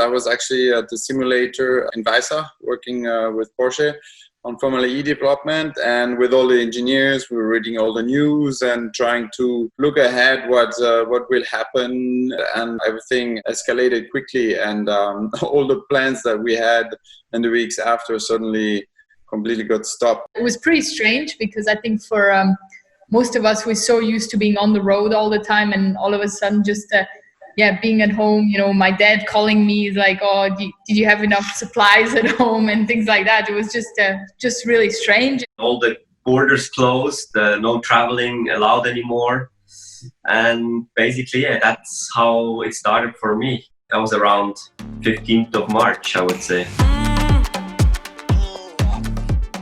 I was actually at the simulator in Weissa working with Porsche on Formula E development, and with all the engineers, we were reading all the news and trying to look ahead what will happen, and everything escalated quickly, and all the plans that we had in the weeks after suddenly completely got stopped. It was pretty strange because I think for most of us, we're so used to being on the road all the time, and all of a sudden just being at home, my dad calling me like, oh, did you have enough supplies at home and things like that. It was just really strange. All the borders closed, no traveling allowed anymore. And basically, that's how it started for me. That was around 15th of March, I would say.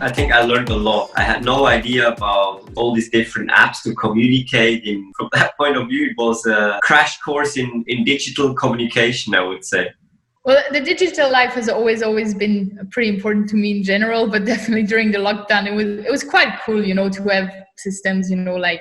I think I learned a lot. I had no idea about all these different apps to communicate. And from that point of view, it was a crash course in digital communication, I would say. Well, the digital life has always been pretty important to me in general, but definitely during the lockdown, it was quite cool, to have systems, like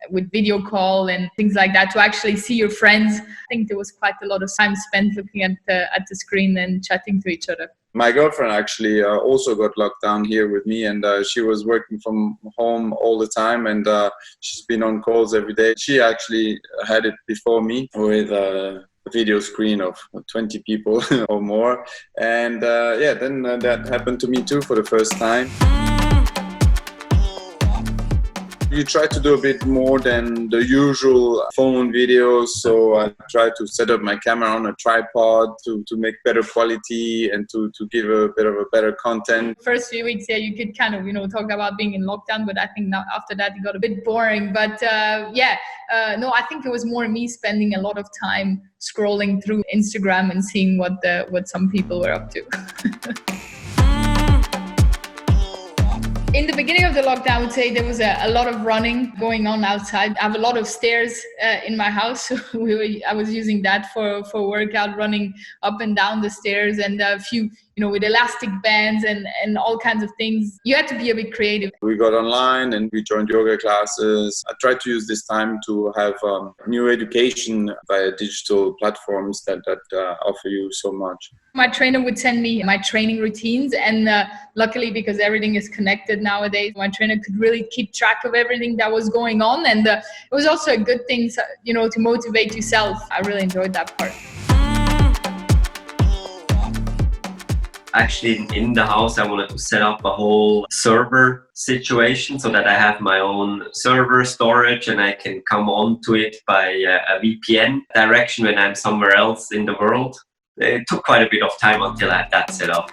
with video call and things like that, to actually see your friends. I think there was quite a lot of time spent looking at the screen and chatting to each other. My girlfriend actually also got locked down here with me, and she was working from home all the time, and she's been on calls every day. She actually had it before me with a video screen of 20 people or more, and then that happened to me too for the first time. You try to do a bit more than the usual phone videos, so I try to set up my camera on a tripod to make better quality and to give a bit of a better content. First few weeks, you could kind of talk about being in lockdown, but I think now after that it got a bit boring. But I think it was more me spending a lot of time scrolling through Instagram and seeing what some people were up to. In the beginning of the lockdown, I would say there was a lot of running going on outside. I have a lot of stairs in my house. So I was using that for workout, running up and down the stairs, and a few, with elastic bands and all kinds of things. You had to be a bit creative. We got online and we joined yoga classes. I tried to use this time to have new education via digital platforms that offer you so much. My trainer would send me my training routines, and luckily, because everything is connected nowadays, my trainer could really keep track of everything that was going on, and it was also a good thing, to motivate yourself. I really enjoyed that part. Actually, in the house, I wanted to set up a whole server situation so that I have my own server storage and I can come onto it by a VPN direction when I'm somewhere else in the world. It took quite a bit of time until I had that set up.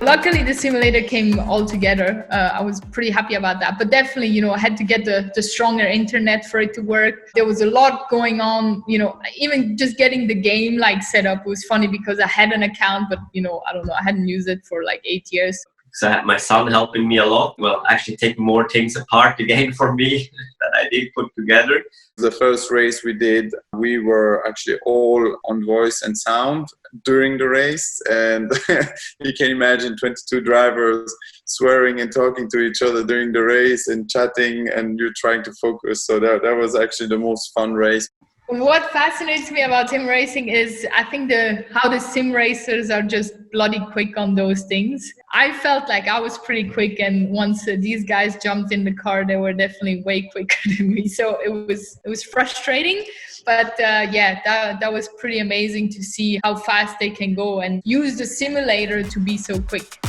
Luckily, the simulator came all together. I was pretty happy about that. But definitely, I had to get the stronger internet for it to work. There was a lot going on, even just getting the game set up was funny because I had an account, but, I don't know, I hadn't used it for 8 years. So I had my son helping me a lot. Well, actually taking more things apart again for me that I did put together. The first race we did, we were actually all on voice and sound during the race. And you can imagine 22 drivers swearing and talking to each other during the race and chatting, and you're trying to focus. So that was actually the most fun race. What fascinates me about sim racing is I think how the sim racers are just bloody quick on those things. I felt like I was pretty quick, and once these guys jumped in the car, they were definitely way quicker than me. So it was frustrating, but that was pretty amazing to see how fast they can go and use the simulator to be so quick.